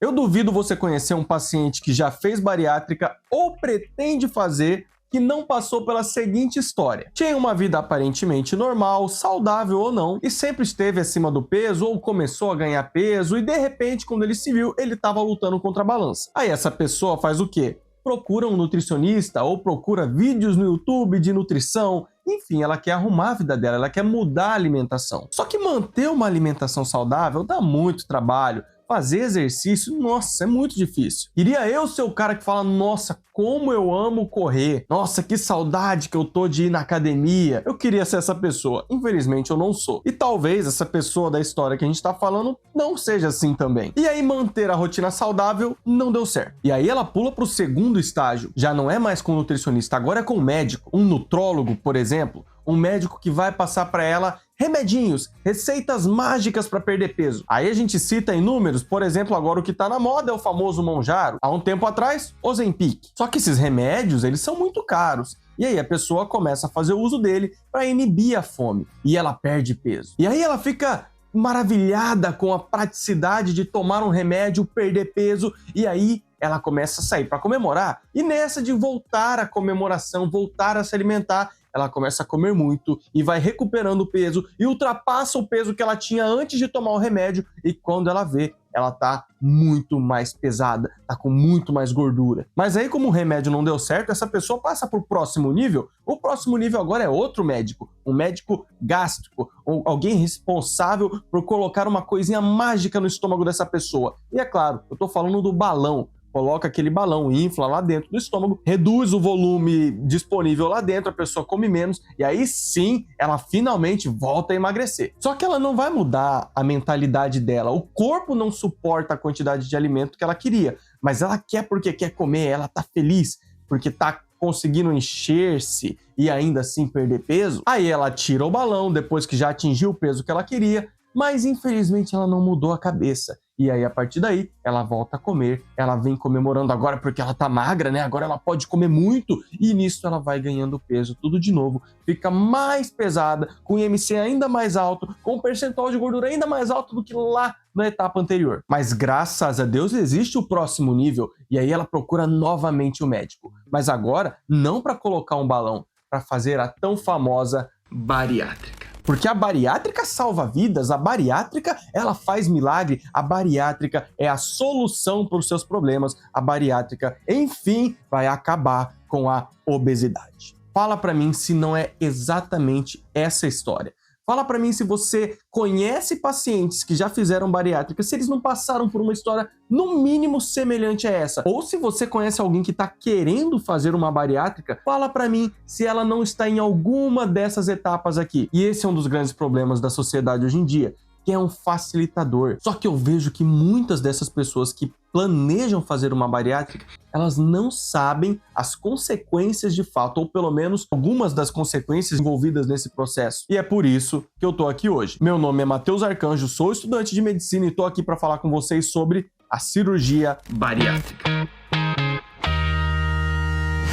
Eu duvido você conhecer um paciente que já fez bariátrica ou pretende fazer que não passou pela seguinte história. Tinha uma vida aparentemente normal, saudável ou não, e sempre esteve acima do peso ou começou a ganhar peso e de repente, quando ele se viu, ele estava lutando contra a balança. Aí essa pessoa faz o quê? Procura um nutricionista ou procura vídeos no YouTube de nutrição. Enfim, ela quer arrumar a vida dela, ela quer mudar a alimentação. Só que manter uma alimentação saudável dá muito trabalho. Fazer exercício, nossa, é muito difícil. Iria eu ser o cara que fala, nossa, como eu amo correr. Nossa, que saudade que eu tô de ir na academia. Eu queria ser essa pessoa. Infelizmente, eu não sou. E talvez essa pessoa da história que a gente tá falando não seja assim também. E aí, manter a rotina saudável não deu certo. E aí, ela pula pro segundo estágio. Já não é mais com o nutricionista, agora é com o médico. Um nutrólogo, por exemplo. Um médico que vai passar para ela remedinhos, receitas mágicas para perder peso. Aí a gente cita inúmeros, por exemplo, agora o que tá na moda é o famoso Mounjaro. Há um tempo atrás, Ozempic. Só que esses remédios, eles são muito caros. E aí a pessoa começa a fazer uso dele para inibir a fome. E ela perde peso. E aí ela fica maravilhada com a praticidade de tomar um remédio, perder peso, e aí ela começa a sair para comemorar. E nessa de voltar à comemoração, voltar a se alimentar, ela começa a comer muito e vai recuperando o peso e ultrapassa o peso que ela tinha antes de tomar o remédio, e quando ela vê, ela tá muito mais pesada, tá com muito mais gordura. Mas aí, como o remédio não deu certo, essa pessoa passa pro próximo nível. O próximo nível agora é outro médico, um médico gástrico, ou alguém responsável por colocar uma coisinha mágica no estômago dessa pessoa. E é claro, eu tô falando do balão. Coloca aquele balão, infla lá dentro do estômago, reduz o volume disponível lá dentro, a pessoa come menos e aí sim ela finalmente volta a emagrecer. Só que ela não vai mudar a mentalidade dela, o corpo não suporta a quantidade de alimento que ela queria, mas ela quer porque quer comer, ela tá feliz porque tá conseguindo encher-se e ainda assim perder peso. Aí ela tira o balão depois que já atingiu o peso que ela queria, mas infelizmente ela não mudou a cabeça. E aí, a partir daí, ela volta a comer, ela vem comemorando agora porque ela tá magra, né? Agora ela pode comer muito, e nisso ela vai ganhando peso tudo de novo, fica mais pesada, com IMC ainda mais alto, com um percentual de gordura ainda mais alto do que lá na etapa anterior. Mas graças a Deus existe o próximo nível, e aí ela procura novamente o médico. Mas agora, não para colocar um balão, para fazer a tão famosa bariátrica. Porque a bariátrica salva vidas, a bariátrica ela faz milagre, a bariátrica é a solução para os seus problemas, a bariátrica, enfim, vai acabar com a obesidade. Fala para mim se não é exatamente essa história. Fala para mim se você conhece pacientes que já fizeram bariátrica, se eles não passaram por uma história no mínimo semelhante a essa. Ou se você conhece alguém que está querendo fazer uma bariátrica, fala para mim se ela não está em alguma dessas etapas aqui. E esse é um dos grandes problemas da sociedade hoje em dia, que é um facilitador. Só que eu vejo que muitas dessas pessoas que planejam fazer uma bariátrica, elas não sabem as consequências de fato, ou pelo menos algumas das consequências envolvidas nesse processo. E é por isso que eu tô aqui hoje. Meu nome é Matheus Arcanjo, sou estudante de medicina e tô aqui para falar com vocês sobre a cirurgia bariátrica.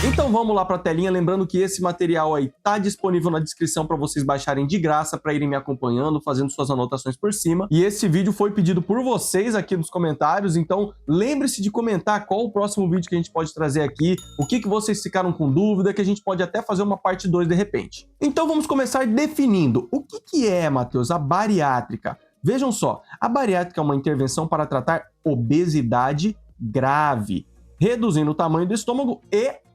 Então vamos lá para a telinha, lembrando que esse material aí tá disponível na descrição para vocês baixarem de graça, para irem me acompanhando, fazendo suas anotações por cima. E esse vídeo foi pedido por vocês aqui nos comentários, então lembre-se de comentar qual o próximo vídeo que a gente pode trazer aqui, o que vocês ficaram com dúvida, que a gente pode até fazer uma parte 2 de repente. Então vamos começar definindo o que é, Matheus, a bariátrica. Vejam só, a bariátrica é uma intervenção para tratar obesidade grave, reduzindo o tamanho do estômago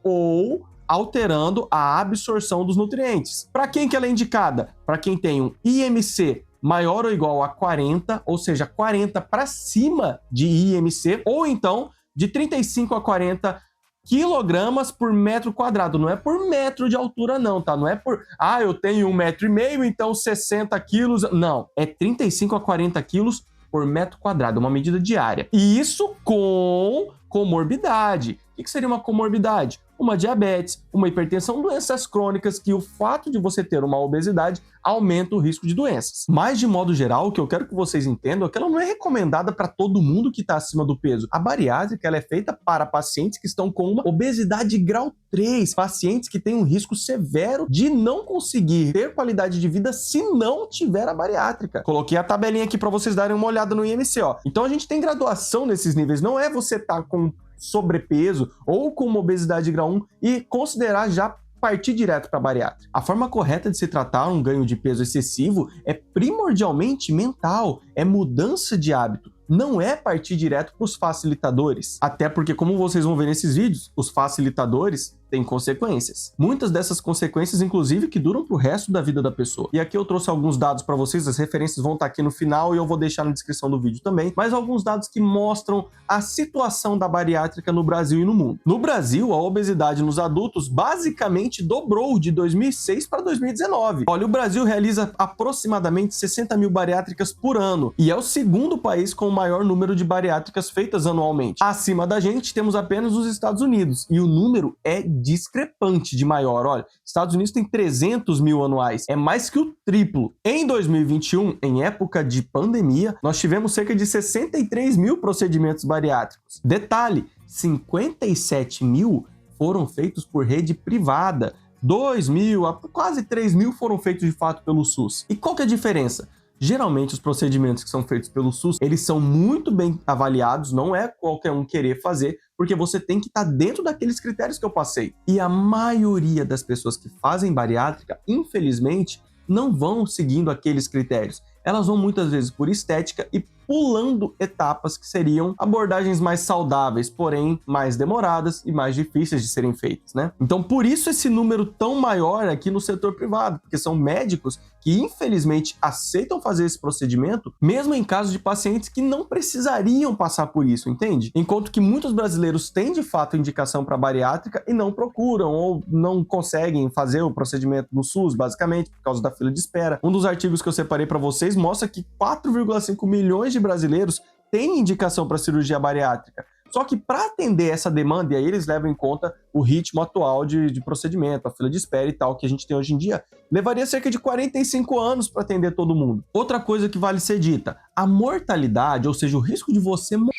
ou alterando a absorção dos nutrientes. Para quem que ela é indicada? Para quem tem um IMC maior ou igual a 40, ou seja, 40 para cima de IMC, ou então de 35 a 40 quilogramas por metro quadrado. Não é por metro de altura não, tá? Não é por, eu tenho 1,5 m, então 60 quilos. Não, é 35 a 40 quilos por metro quadrado, uma medida diária. E isso com comorbidade. O que seria uma comorbidade? uma diabetes, uma hipertensão, doenças crônicas, que o fato de você ter uma obesidade aumenta o risco de doenças. Mas, de modo geral, o que eu quero que vocês entendam é que ela não é recomendada para todo mundo que está acima do peso. A bariátrica ela é feita para pacientes que estão com uma obesidade grau 3, pacientes que têm um risco severo de não conseguir ter qualidade de vida se não tiver a bariátrica. Coloquei a tabelinha aqui para vocês darem uma olhada no IMC, ó. Então a gente tem graduação nesses níveis, não é você estar com sobrepeso ou com uma obesidade grau 1 e considerar já partir direto para a bariátrica. A forma correta de se tratar um ganho de peso excessivo é primordialmente mental, é mudança de hábito. Não é partir direto para os facilitadores. Até porque, como vocês vão ver nesses vídeos, os facilitadores têm consequências. Muitas dessas consequências, inclusive, que duram para o resto da vida da pessoa. E aqui eu trouxe alguns dados para vocês, as referências vão estar aqui no final e eu vou deixar na descrição do vídeo também, mas alguns dados que mostram a situação da bariátrica no Brasil e no mundo. No Brasil, a obesidade nos adultos basicamente dobrou de 2006 para 2019. Olha, o Brasil realiza aproximadamente 60 mil bariátricas por ano e é o segundo país com o maior número de bariátricas feitas anualmente. Acima da gente, temos apenas os Estados Unidos e o número é discrepante de maior. Olha, Estados Unidos tem 300 mil anuais, é mais que o triplo. Em 2021, em época de pandemia, nós tivemos cerca de 63 mil procedimentos bariátricos. Detalhe, 57 mil foram feitos por rede privada, 2 mil, quase 3 mil foram feitos de fato pelo SUS. E qual que é a diferença? Geralmente os procedimentos que são feitos pelo SUS, eles são muito bem avaliados, não é qualquer um querer fazer, porque você tem que estar dentro daqueles critérios que eu passei. E a maioria das pessoas que fazem bariátrica, infelizmente, não vão seguindo aqueles critérios. Elas vão muitas vezes por estética e pulando etapas que seriam abordagens mais saudáveis, porém mais demoradas e mais difíceis de serem feitas, né? Então, por isso esse número tão maior aqui no setor privado, porque são médicos que infelizmente aceitam fazer esse procedimento, mesmo em casos de pacientes que não precisariam passar por isso, entende? Enquanto que muitos brasileiros têm de fato indicação para bariátrica e não procuram ou não conseguem fazer o procedimento no SUS, basicamente, por causa da fila de espera. Um dos artigos que eu separei para vocês mostra que 4,5 milhões de brasileiros têm indicação para cirurgia bariátrica. Só que para atender essa demanda, e aí eles levam em conta o ritmo atual de procedimento, a fila de espera e tal, que a gente tem hoje em dia, levaria cerca de 45 anos para atender todo mundo. Outra coisa que vale ser dita, a mortalidade, ou seja, o risco de você morrer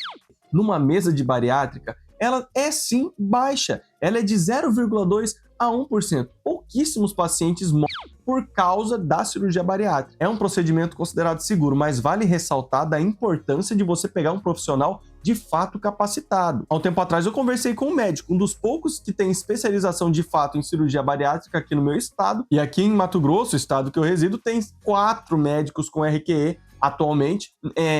numa mesa de bariátrica, ela é sim baixa. Ela é de 0,2 a 1%. Pouquíssimos pacientes morrem por causa da cirurgia bariátrica. É um procedimento considerado seguro, mas vale ressaltar da importância de você pegar um profissional de fato capacitado. Há um tempo atrás eu conversei com um médico, um dos poucos que tem especialização de fato em cirurgia bariátrica aqui no meu estado, e aqui em Mato Grosso, estado que eu resido, tem 4 médicos com RQE atualmente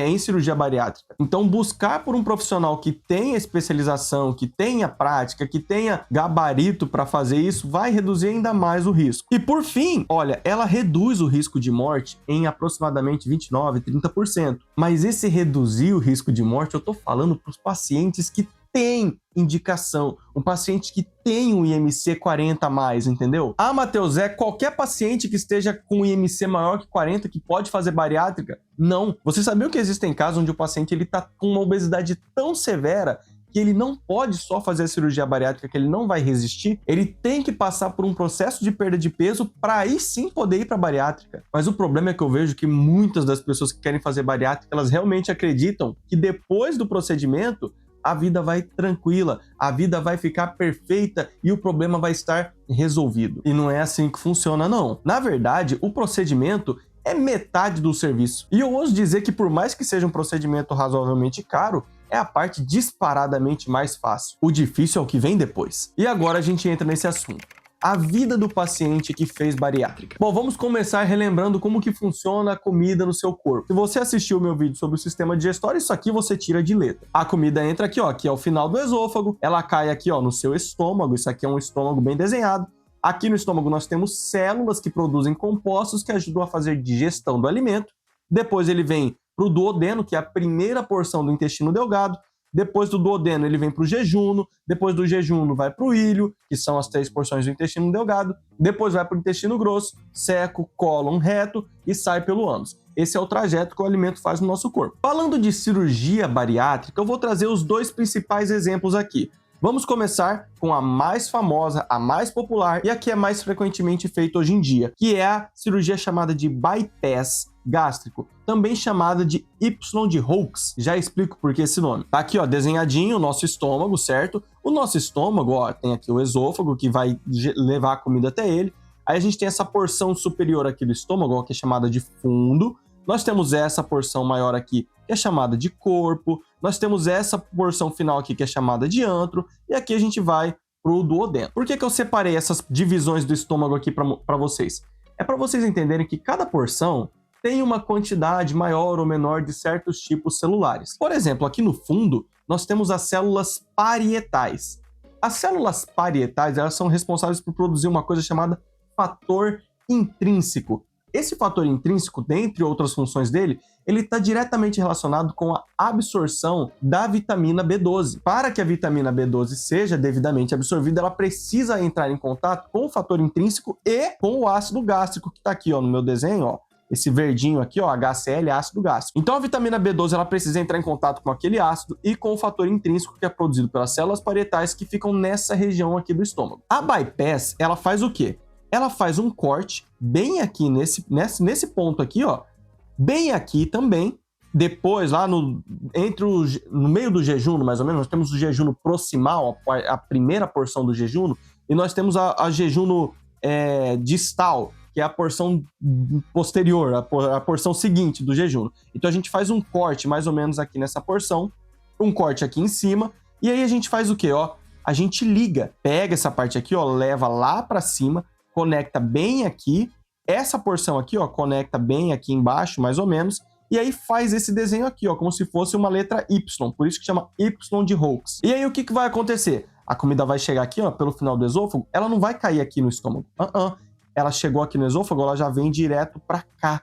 em cirurgia bariátrica. Então, buscar por um profissional que tenha especialização, que tenha prática, que tenha gabarito para fazer isso, vai reduzir ainda mais o risco. E por fim, olha, ela reduz o risco de morte em aproximadamente 29%, 30%. Mas esse reduzir o risco de morte, eu tô falando para os pacientes que tem indicação, um paciente que tem um IMC 40 a mais, entendeu? Ah, Matheus, é qualquer paciente que esteja com um IMC maior que 40 que pode fazer bariátrica? Não. Você sabia que existem casos onde o paciente ele tá com uma obesidade tão severa que ele não pode só fazer a cirurgia bariátrica, que ele não vai resistir, ele tem que passar por um processo de perda de peso para aí sim poder ir para bariátrica. Mas o problema é que eu vejo que muitas das pessoas que querem fazer bariátrica, elas realmente acreditam que depois do procedimento a vida vai tranquila, a vida vai ficar perfeita e o problema vai estar resolvido. E não é assim que funciona, não. Na verdade, o procedimento é metade do serviço. E eu ouso dizer que por mais que seja um procedimento razoavelmente caro, é a parte disparadamente mais fácil. O difícil é o que vem depois. E agora a gente entra nesse assunto. A vida do paciente que fez bariátrica. Bom, vamos começar relembrando como que funciona a comida no seu corpo. Se você assistiu o meu vídeo sobre o sistema digestório, isso aqui você tira de letra. A comida entra aqui, ó, que é o final do esôfago, ela cai aqui, ó, no seu estômago, isso aqui é um estômago bem desenhado. Aqui no estômago nós temos células que produzem compostos que ajudam a fazer digestão do alimento. Depois ele vem para o duodeno, que é a primeira porção do intestino delgado. Depois do duodeno ele vem para o jejuno, depois do jejuno vai para o ilho, que são as 3 porções do intestino delgado, depois vai para o intestino grosso, seco, cólon reto e sai pelo ânus. Esse é o trajeto que o alimento faz no nosso corpo. Falando de cirurgia bariátrica, eu vou trazer os 2 principais exemplos aqui. Vamos começar com a mais famosa, a mais popular e a que é mais frequentemente feita hoje em dia, que é a cirurgia chamada de bypass gástrico, também chamada de Y de Hawkes. Já explico por que esse nome. Tá aqui, ó, desenhadinho o nosso estômago, certo? O nosso estômago, ó, tem aqui o esôfago que vai levar a comida até ele. Aí a gente tem essa porção superior aqui do estômago, ó, que é chamada de fundo. Nós temos essa porção maior aqui, que é chamada de corpo. Nós temos essa porção final aqui, que é chamada de antro. E aqui a gente vai pro duodeno. Por que eu separei essas divisões do estômago aqui para vocês? É para vocês entenderem que cada porção tem uma quantidade maior ou menor de certos tipos celulares. Por exemplo, aqui no fundo, nós temos as células parietais. As células parietais, elas são responsáveis por produzir uma coisa chamada fator intrínseco. Esse fator intrínseco, dentre outras funções dele, ele está diretamente relacionado com a absorção da vitamina B12. Para que a vitamina B12 seja devidamente absorvida, ela precisa entrar em contato com o fator intrínseco e com o ácido gástrico, que está aqui, ó, no meu desenho, ó. Esse verdinho aqui, ó, HCl, ácido gástrico. Então a vitamina B12 ela precisa entrar em contato com aquele ácido e com o fator intrínseco que é produzido pelas células parietais que ficam nessa região aqui do estômago. A bypass, ela faz o quê? Ela faz um corte bem aqui nesse ponto aqui, ó, bem aqui também. Depois, lá no meio do jejum, mais ou menos, nós temos o jejum proximal, a primeira porção do jejum, e nós temos a jejum distal, que é a porção posterior, a porção seguinte do jejum. Então a gente faz um corte mais ou menos aqui nessa porção, um corte aqui em cima, e aí a gente faz o quê? Ó, a gente liga, pega essa parte aqui, ó, leva lá para cima, conecta bem aqui, essa porção aqui, ó, conecta bem aqui embaixo, mais ou menos, e aí faz esse desenho aqui, ó, como se fosse uma letra Y, por isso que chama Y de Hawkes. E aí o que vai acontecer? A comida vai chegar aqui, ó, pelo final do esôfago, ela não vai cair aqui no estômago. Ela chegou aqui no esôfago, ela já vem direto para cá.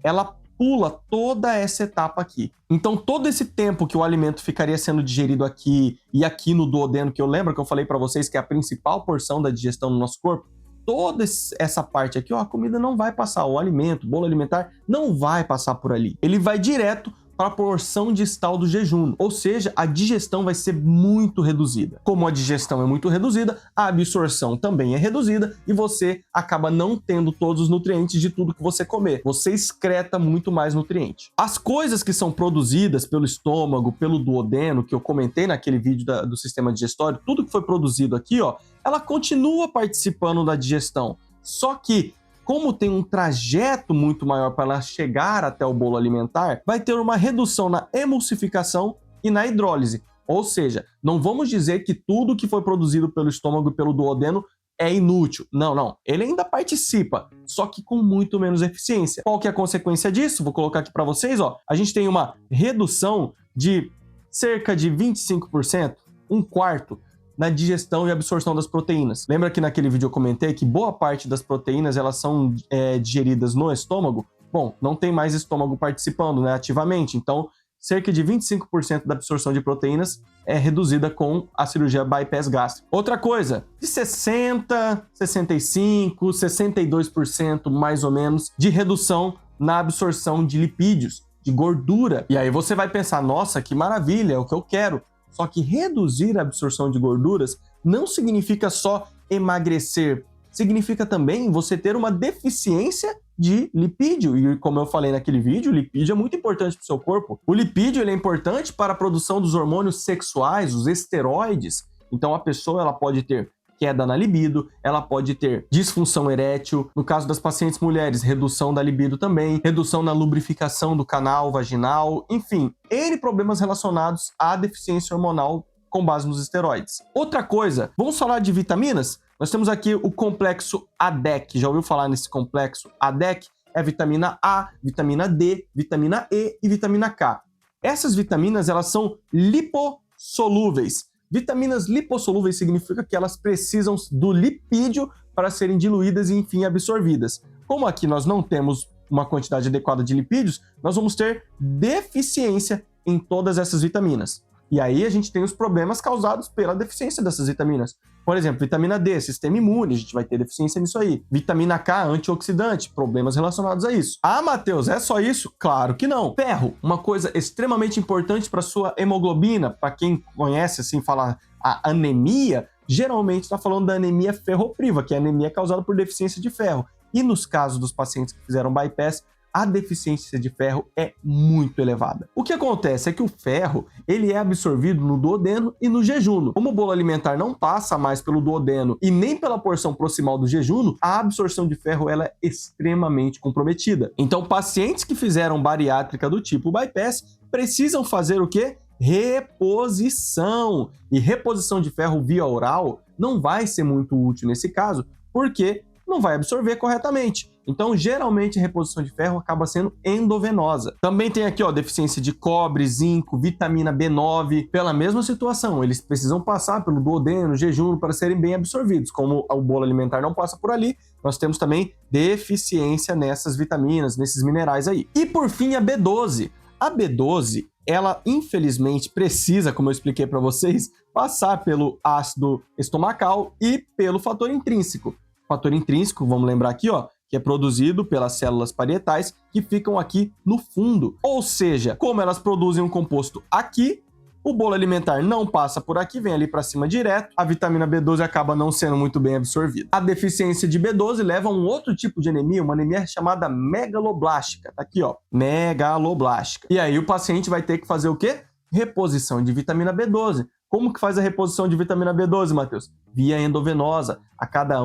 Ela pula toda essa etapa aqui. Então, todo esse tempo que o alimento ficaria sendo digerido aqui e aqui no duodeno, que eu lembro que eu falei para vocês que é a principal porção da digestão no nosso corpo, toda essa parte aqui, ó, a comida não vai passar, o alimento, o bolo alimentar não vai passar por ali. Ele vai direto para a porção distal do jejum, ou seja, a digestão vai ser muito reduzida. Como a digestão é muito reduzida, a absorção também é reduzida e você acaba não tendo todos os nutrientes de tudo que você comer. Você excreta muito mais nutriente. As coisas que são produzidas pelo estômago, pelo duodeno, que eu comentei naquele vídeo do sistema digestório, tudo que foi produzido aqui, ó, ela continua participando da digestão. Só que como tem um trajeto muito maior para ela chegar até o bolo alimentar, vai ter uma redução na emulsificação e na hidrólise. Ou seja, não vamos dizer que tudo que foi produzido pelo estômago e pelo duodeno é inútil. Não. Ele ainda participa, só que com muito menos eficiência. Qual que é a consequência disso? Vou colocar aqui para vocês, ó. A gente tem uma redução de cerca de 25%, um quarto, na digestão e absorção das proteínas. Lembra que naquele vídeo eu comentei que boa parte das proteínas elas são digeridas no estômago? Bom, não tem mais estômago participando, né, ativamente, então cerca de 25% da absorção de proteínas é reduzida com a cirurgia bypass gástrica. Outra coisa, de 60%, 65%, 62% mais ou menos de redução na absorção de lipídios, de gordura. E aí você vai pensar, nossa, que maravilha, é o que eu quero. Só que reduzir a absorção de gorduras não significa só emagrecer, significa também você ter uma deficiência de lipídio. E como eu falei naquele vídeo, o lipídio é muito importante para o seu corpo. O lipídio ele é importante para a produção dos hormônios sexuais, os esteroides. Então a pessoa ela pode ter queda na libido, ela pode ter disfunção erétil, no caso das pacientes mulheres, redução da libido também, redução na lubrificação do canal vaginal, enfim, N problemas relacionados à deficiência hormonal com base nos esteroides. Outra coisa, vamos falar de vitaminas? Nós temos aqui o complexo ADEC, já ouviu falar nesse complexo ADEC? É a vitamina A, vitamina D, vitamina E e vitamina K. Essas vitaminas, elas são lipossolúveis. Vitaminas lipossolúveis significa que elas precisam do lipídio para serem diluídas e, enfim, absorvidas. Como aqui nós não temos uma quantidade adequada de lipídios, nós vamos ter deficiência em todas essas vitaminas. E aí a gente tem os problemas causados pela deficiência dessas vitaminas. Por exemplo, vitamina D, sistema imune, a gente vai ter deficiência nisso aí. Vitamina K, antioxidante, problemas relacionados a isso. Ah, Matheus, é só isso? Claro que não. Ferro, uma coisa extremamente importante para sua hemoglobina, para quem conhece, assim, fala a anemia, geralmente está falando da anemia ferropriva, que é a anemia causada por deficiência de ferro. E nos casos dos pacientes que fizeram bypass, a deficiência de ferro é muito elevada. O que acontece é que o ferro ele é absorvido no duodeno e no jejuno. Como o bolo alimentar não passa mais pelo duodeno e nem pela porção proximal do jejuno, a absorção de ferro ela é extremamente comprometida. Então, pacientes que fizeram bariátrica do tipo bypass precisam fazer o quê? Reposição. E reposição de ferro via oral não vai ser muito útil nesse caso, porque não vai absorver corretamente. Então, geralmente, a reposição de ferro acaba sendo endovenosa. Também tem aqui, ó, deficiência de cobre, zinco, vitamina B9. Pela mesma situação, eles precisam passar pelo duodeno, jejum, para serem bem absorvidos. Como o bolo alimentar não passa por ali, nós temos também deficiência nessas vitaminas, nesses minerais aí. E, por fim, a B12. A B12, ela, infelizmente, precisa, como eu expliquei para vocês, passar pelo ácido estomacal e pelo fator intrínseco. Fator intrínseco, vamos lembrar aqui, ó, que é produzido pelas células parietais que ficam aqui no fundo. Ou seja, como elas produzem um composto aqui, o bolo alimentar não passa por aqui, vem ali para cima direto, a vitamina B12 acaba não sendo muito bem absorvida. A deficiência de B12 leva a um outro tipo de anemia, uma anemia chamada megaloblástica. Tá aqui, ó, megaloblástica. E aí o paciente vai ter que fazer o quê? Reposição de vitamina B12. Como que faz a reposição de vitamina B12, Matheus? Via endovenosa. A cada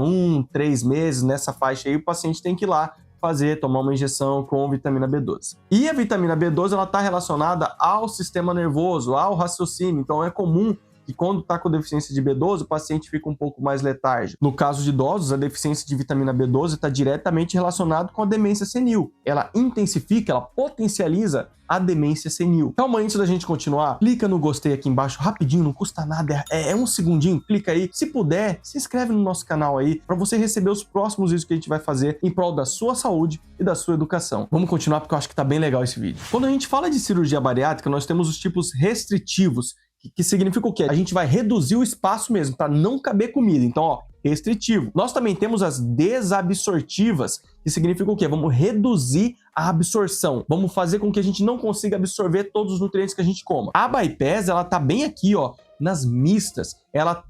3 meses, nessa faixa aí, o paciente tem que ir lá tomar uma injeção com vitamina B12. E a vitamina B12, ela está relacionada ao sistema nervoso, ao raciocínio. Então, é comum que quando está com deficiência de B12, o paciente fica um pouco mais letárgico. No caso de idosos, a deficiência de vitamina B12 está diretamente relacionada com a demência senil. Ela intensifica, ela potencializa a demência senil. Calma, antes da gente continuar, clica no gostei aqui embaixo, rapidinho, não custa nada, é um segundinho, clica aí. Se puder, se inscreve no nosso canal aí, para você receber os próximos vídeos que a gente vai fazer em prol da sua saúde e da sua educação. Vamos continuar porque eu acho que tá bem legal esse vídeo. Quando a gente fala de cirurgia bariátrica, nós temos os tipos restritivos, que significa o quê? A gente vai reduzir o espaço mesmo, para não caber comida. Então, ó, restritivo. Nós também temos as desabsortivas, que significa o quê? Vamos reduzir a absorção. Vamos fazer com que a gente não consiga absorver todos os nutrientes que a gente coma. A bypass, ela tá bem aqui, ó, nas mistas. Ela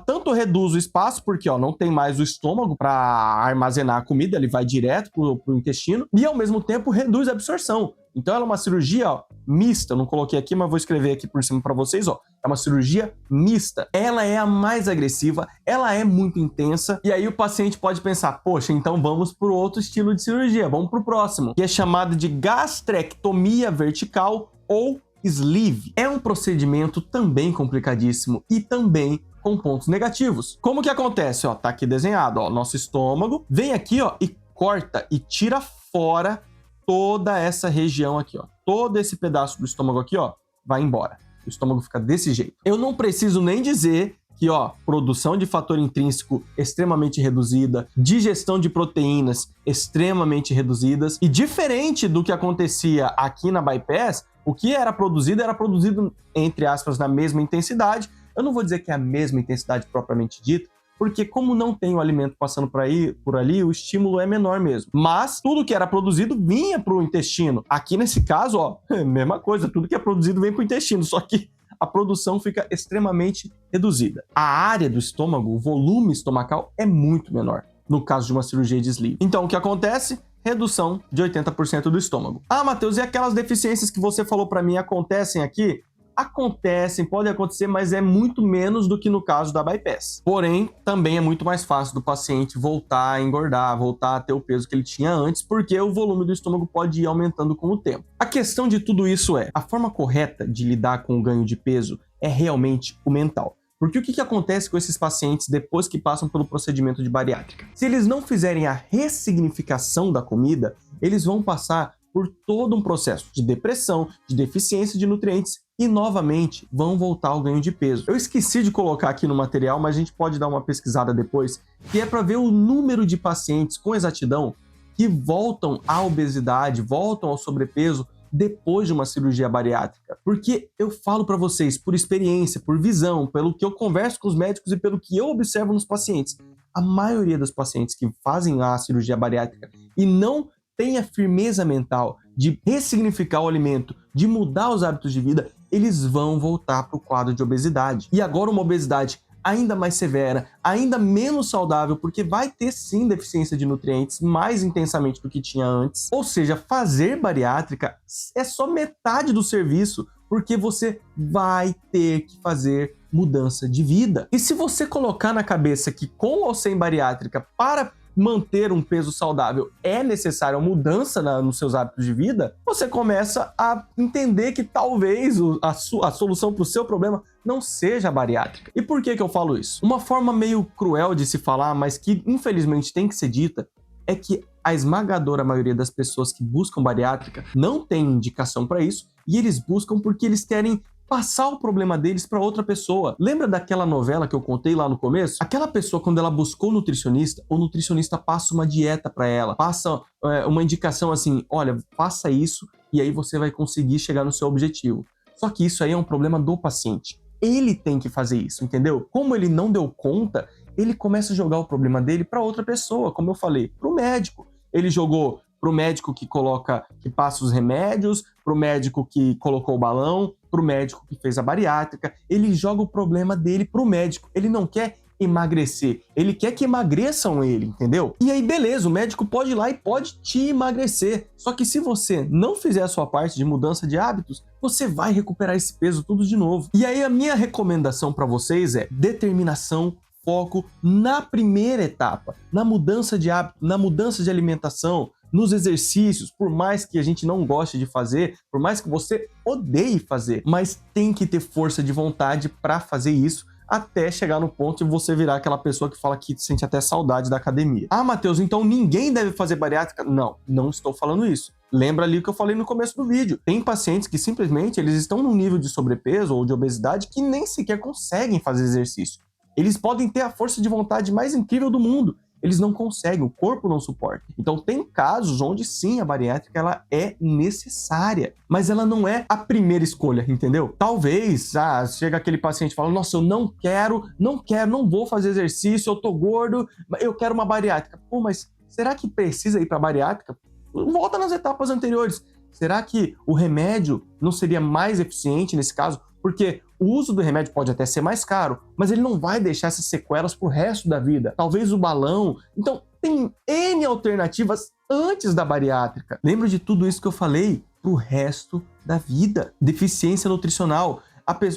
tanto reduz o espaço, porque ó, não tem mais o estômago para armazenar a comida, ele vai direto pro intestino, e ao mesmo tempo reduz a absorção. Então ela é uma cirurgia, ó, mista. Eu não coloquei aqui, mas vou escrever aqui por cima para vocês, ó. É uma cirurgia mista. Ela é a mais agressiva, ela é muito intensa, e aí o paciente pode pensar, poxa, então vamos para outro estilo de cirurgia, vamos para o próximo, que é chamado de gastrectomia vertical ou sleeve. É um procedimento também complicadíssimo e também com pontos negativos. Como que acontece? Ó, tá aqui desenhado, ó, nosso estômago vem aqui, ó, e corta e tira fora toda essa região aqui, ó. Todo esse pedaço do estômago aqui, ó, vai embora. O estômago fica desse jeito. Eu não preciso nem dizer que, ó, produção de fator intrínseco extremamente reduzida, digestão de proteínas extremamente reduzidas, e diferente do que acontecia aqui na bypass, o que era produzido, entre aspas, na mesma intensidade. Eu não vou dizer que é a mesma intensidade propriamente dita, porque como não tem o alimento passando por ali, o estímulo é menor mesmo. Mas tudo que era produzido vinha para o intestino. Aqui nesse caso, ó, mesma coisa, tudo que é produzido vem para o intestino, só que a produção fica extremamente reduzida. A área do estômago, o volume estomacal é muito menor, no caso de uma cirurgia de sleeve. Então, o que acontece? Redução de 80% do estômago. Ah, Matheus, e aquelas deficiências que você falou para mim acontecem aqui? Acontecem, podem acontecer, mas é muito menos do que no caso da bypass. Porém, também é muito mais fácil do paciente voltar a engordar, voltar a ter o peso que ele tinha antes, porque o volume do estômago pode ir aumentando com o tempo. A questão de tudo isso é, a forma correta de lidar com o ganho de peso é realmente o mental. Porque o que acontece com esses pacientes depois que passam pelo procedimento de bariátrica? Se eles não fizerem a ressignificação da comida, eles vão passar por todo um processo de depressão, de deficiência de nutrientes e, novamente, vão voltar ao ganho de peso. Eu esqueci de colocar aqui no material, mas a gente pode dar uma pesquisada depois, que é para ver o número de pacientes com exatidão que voltam à obesidade, voltam ao sobrepeso depois de uma cirurgia bariátrica. Porque eu falo para vocês, por experiência, por visão, pelo que eu converso com os médicos e pelo que eu observo nos pacientes, a maioria dos pacientes que fazem a cirurgia bariátrica e não tem a firmeza mental de ressignificar o alimento, de mudar os hábitos de vida, eles vão voltar para o quadro de obesidade. E agora uma obesidade ainda mais severa, ainda menos saudável, porque vai ter sim deficiência de nutrientes mais intensamente do que tinha antes. Ou seja, fazer bariátrica é só metade do serviço, porque você vai ter que fazer mudança de vida. E se você colocar na cabeça que com ou sem bariátrica, para manter um peso saudável é necessária uma mudança nos seus hábitos de vida, você começa a entender que talvez a solução para o seu problema não seja a bariátrica. E por que eu falo isso? Uma forma meio cruel de se falar, mas que infelizmente tem que ser dita, é que a esmagadora maioria das pessoas que buscam bariátrica não tem indicação para isso, e eles buscam porque eles querem passar o problema deles para outra pessoa. Lembra daquela novela que eu contei lá no começo? Aquela pessoa, quando ela buscou nutricionista, o nutricionista passa uma dieta para ela, passa uma indicação assim, olha, faça isso e aí você vai conseguir chegar no seu objetivo. Só que isso aí é um problema do paciente. Ele tem que fazer isso, entendeu? Como ele não deu conta, ele começa a jogar o problema dele para outra pessoa, como eu falei, para o médico. Ele jogou para o médico que passa os remédios, para o médico que colocou o balão, para o médico que fez a bariátrica. Ele joga o problema dele para o médico. Ele não quer emagrecer, ele quer que emagreçam ele, entendeu? E aí, beleza, o médico pode ir lá e pode te emagrecer. Só que se você não fizer a sua parte de mudança de hábitos, você vai recuperar esse peso tudo de novo. E aí a minha recomendação para vocês é determinação, foco na primeira etapa, na mudança de hábito, na mudança de alimentação, nos exercícios, por mais que a gente não goste de fazer, por mais que você odeie fazer, mas tem que ter força de vontade para fazer isso, até chegar no ponto de você virar aquela pessoa que fala que sente até saudade da academia. Ah, Matheus, então ninguém deve fazer bariátrica? Não, não estou falando isso. Lembra ali o que eu falei no começo do vídeo. Tem pacientes que simplesmente eles estão num nível de sobrepeso ou de obesidade que nem sequer conseguem fazer exercício. Eles podem ter a força de vontade mais incrível do mundo, eles não conseguem, o corpo não suporta. Então tem casos onde sim, a bariátrica ela é necessária, mas ela não é a primeira escolha, entendeu? Talvez, chega aquele paciente e fala, nossa, eu não quero, não vou fazer exercício, eu tô gordo, eu quero uma bariátrica. Pô, mas será que precisa ir para bariátrica? Volta nas etapas anteriores. Será que o remédio não seria mais eficiente nesse caso? Porque o uso do remédio pode até ser mais caro, mas ele não vai deixar essas sequelas pro resto da vida. Talvez o balão. Então, tem N alternativas antes da bariátrica. Lembra de tudo isso que eu falei? Pro resto da vida. Deficiência nutricional.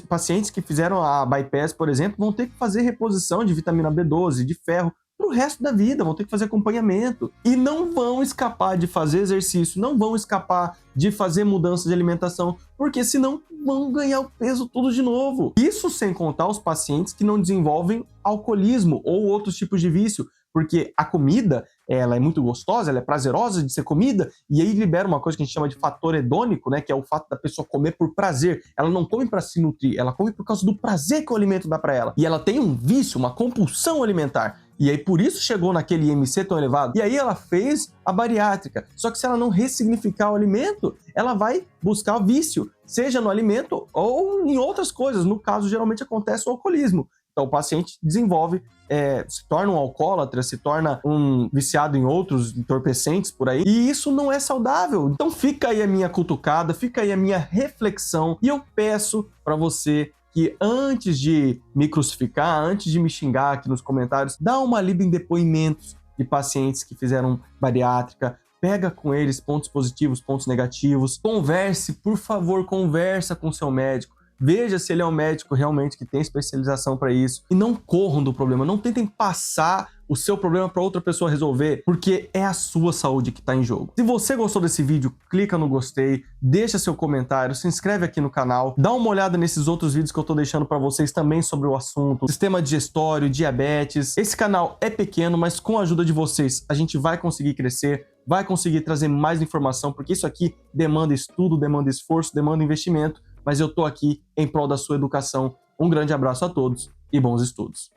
Pacientes que fizeram a bypass, por exemplo, vão ter que fazer reposição de vitamina B12, de ferro, pro resto da vida, vão ter que fazer acompanhamento. E não vão escapar de fazer exercício, não vão escapar de fazer mudança de alimentação, porque senão vão ganhar o peso tudo de novo. Isso sem contar os pacientes que não desenvolvem alcoolismo ou outros tipos de vício, porque a comida, ela é muito gostosa, ela é prazerosa de ser comida, e aí libera uma coisa que a gente chama de fator hedônico, né, que é o fato da pessoa comer por prazer. Ela não come para se nutrir, ela come por causa do prazer que o alimento dá para ela. E ela tem um vício, uma compulsão alimentar. E aí por isso chegou naquele IMC tão elevado. E aí ela fez a bariátrica. Só que se ela não ressignificar o alimento, ela vai buscar o vício, seja no alimento ou em outras coisas. No caso, geralmente acontece o alcoolismo. Então o paciente desenvolve, se torna um alcoólatra, se torna um viciado em outros entorpecentes por aí. E isso não é saudável. Então fica aí a minha cutucada, fica aí a minha reflexão. E eu peço para você que antes de me crucificar, antes de me xingar aqui nos comentários, dá uma lida em depoimentos de pacientes que fizeram bariátrica, pega com eles pontos positivos, pontos negativos, converse, por favor, conversa com seu médico, veja se ele é um médico realmente que tem especialização para isso e não corram do problema, não tentem passar o seu problema para outra pessoa resolver, porque é a sua saúde que está em jogo. Se você gostou desse vídeo, clica no gostei, deixa seu comentário, se inscreve aqui no canal, dá uma olhada nesses outros vídeos que eu estou deixando para vocês também sobre o assunto, sistema digestório, diabetes. Esse canal é pequeno, mas com a ajuda de vocês a gente vai conseguir crescer, vai conseguir trazer mais informação, porque isso aqui demanda estudo, demanda esforço, demanda investimento, mas eu tô aqui em prol da sua educação. Um grande abraço a todos e bons estudos.